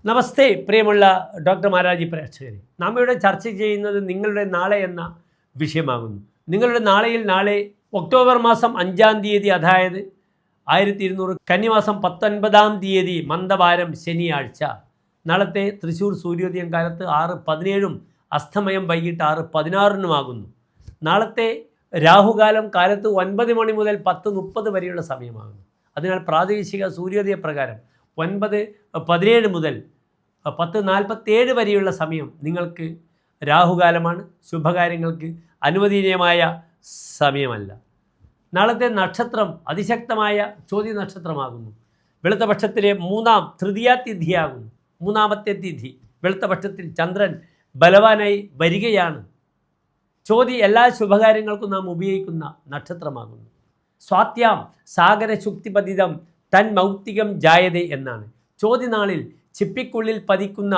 നമസ്തേ പ്രിയമുള്ള ഡോക്ടർ മാരാജി പ്രേക്ഷകരെ, നാം ഇവിടെ ചർച്ച ചെയ്യുന്നത് നിങ്ങളുടെ നാളെ എന്ന വിഷയമാകുന്നു. നിങ്ങളുടെ നാളെ ഒക്ടോബർ മാസം 5-ാം തീയതി, അതായത് 1200 കന്നിമാസം 19-ാം തീയതി മന്ദവാരം ശനിയാഴ്ച, നാളത്തെ തൃശ്ശൂർ സൂര്യോദയം കാലത്ത് 6:17 അസ്തമയം വൈകിട്ട് 6:16 നാളത്തെ രാഹുകാലം കാലത്ത് 9 മണി മുതൽ 10:30 വരെയുള്ള സമയമാകുന്നു. അതിനാൽ പ്രാദേശിക സൂര്യോദയ പ്രകാരം 9:17 മുതൽ 10:47 വരെയുള്ള സമയം നിങ്ങൾക്ക് രാഹുകാലമാണ്. ശുഭകാര്യങ്ങൾക്ക് അനുവദനീയമായ സമയമല്ല. നാളത്തെ നക്ഷത്രം അതിശക്തമായ ചോതി നക്ഷത്രമാകുന്നു. വെളുത്തപക്ഷത്തിലെ തൃതീയ തിഥിയാകുന്നു. മൂന്നാമത്തെ തിഥി വെളുത്തപക്ഷത്തിൽ ചന്ദ്രൻ ബലവാനായി വരികയാണ്. ചോതി എല്ലാ ശുഭകാര്യങ്ങൾക്കും നാം ഉപയോഗിക്കുന്ന നക്ഷത്രമാകുന്നു. സ്വാത്യാം സാഗര ശുക്തിപതിതം തൻ മൗക്തികം ജായതേ എന്നാണ്. ചോതി നാളിൽ ചിപ്പിക്കുള്ളിൽ പതിക്കുന്ന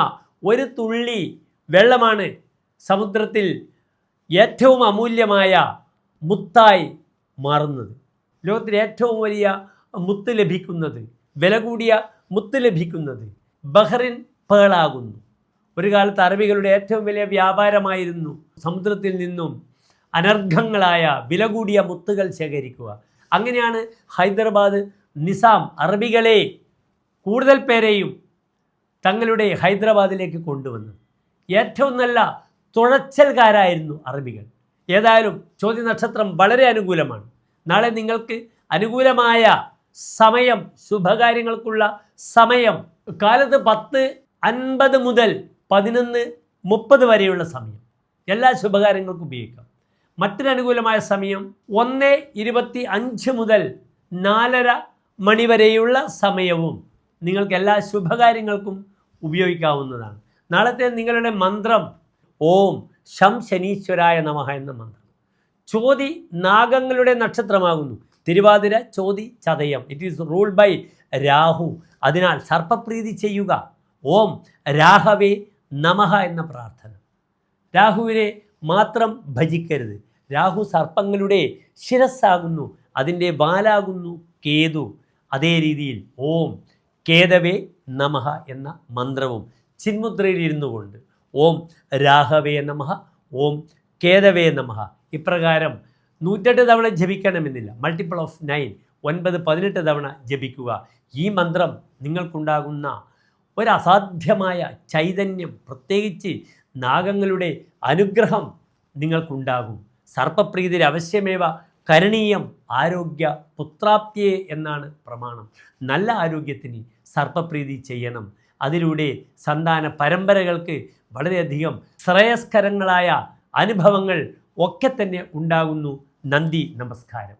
ഒരു തുള്ളി വെള്ളമാണ് സമുദ്രത്തിൽ ഏറ്റവും അമൂല്യമായ മുത്തായി മാറുന്നത്. ലോകത്തിൽ ഏറ്റവും വലിയ മുത്ത് ലഭിക്കുന്നത്, വില കൂടിയ മുത്ത് ലഭിക്കുന്നത് ബഹ്റിൻ പേളാകുന്നു. ഒരു കാലത്ത് അറബികളുടെ ഏറ്റവും വലിയ വ്യാപാരമായിരുന്നു സമുദ്രത്തിൽ നിന്നും അനർഘങ്ങളായ വില കൂടിയ മുത്തുകൾ ശേഖരിക്കുക. അങ്ങനെയാണ് ഹൈദരാബാദ് നിസാം അറബികളെ കൂടുതൽ പേരെയും തങ്ങളുടെ ഹൈദരാബാദിലേക്ക് കൊണ്ടുവന്നത്. ഏറ്റവും നല്ല തുഴച്ചൽക്കാരായിരുന്നു അറബികൾ. ഏതായാലും ചോതി നക്ഷത്രം വളരെ അനുകൂലമാണ്. നാളെ നിങ്ങൾക്ക് അനുകൂലമായ സമയം, ശുഭകാര്യങ്ങൾക്കുള്ള സമയം കാലത്ത് 10:50 മുതൽ 11:30 വരെയുള്ള സമയം എല്ലാ ശുഭകാര്യങ്ങൾക്കും ഉപയോഗിക്കാം. മറ്റൊരു അനുകൂലമായ സമയം 1:25 മുതൽ 4:30 മണി വരെയുള്ള സമയവും നിങ്ങൾക്ക് എല്ലാ ശുഭകാര്യങ്ങൾക്കും ഉപയോഗിക്കാവുന്നതാണ്. നാളത്തെ നിങ്ങളുടെ മന്ത്രം ഓം ശം ശനീശ്വരായ നമഃ എന്ന മന്ത്രം. ചോതി നാഗങ്ങളുടെ നക്ഷത്രമാകുന്നു. തിരുവാതിര, ചോതി, ചതയം. It is ruled by Rahu. അതിനാൽ സർപ്പപ്രീതി ചെയ്യുക. ഓം രാഹവേ നമഃ എന്ന പ്രാർത്ഥന. രാഹുവിനെ മാത്രം ഭജിക്കരുത്. രാഹു സർപ്പങ്ങളുടെ ശിരസ്സാകുന്നു, അതിൻ്റെ വാലാകുന്നു കേതു. അതേ രീതിയിൽ ഓം കേതവേ നമഃ എന്ന മന്ത്രവും ചിന്മുദ്രയിൽ ഇരുന്നു കൊണ്ട് ഓം രാഹവേ നമഃ, ഓം കേതവേ നമഃ ഇപ്രകാരം 108 തവണ ജപിക്കണമെന്നില്ല. മൾട്ടിപ്പിൾ ഓഫ് 9 9-18 തവണ ജപിക്കുക. ഈ മന്ത്രം നിങ്ങൾക്കുണ്ടാകുന്ന ഒരു അസാധ്യമായ ചൈതന്യം, പ്രത്യേകിച്ച് നാഗങ്ങളുടെ അനുഗ്രഹം നിങ്ങൾക്കുണ്ടാകും. സർപ്പപ്രീതിയിൽ അവശ്യമേവ കരണീയം ആരോഗ്യ പുത്രാപ്തിയെ എന്നാണ് പ്രമാണം. നല്ല ആരോഗ്യത്തിന് സർപ്പപ്രീതി ചെയ്യണം. അതിലൂടെ സന്താന പരമ്പരകൾക്ക് വളരെയധികം ശ്രേയസ്കരങ്ങളായ അനുഭവങ്ങൾ ഒക്കെ തന്നെ ഉണ്ടാകുന്നു. നന്ദി, നമസ്കാരം.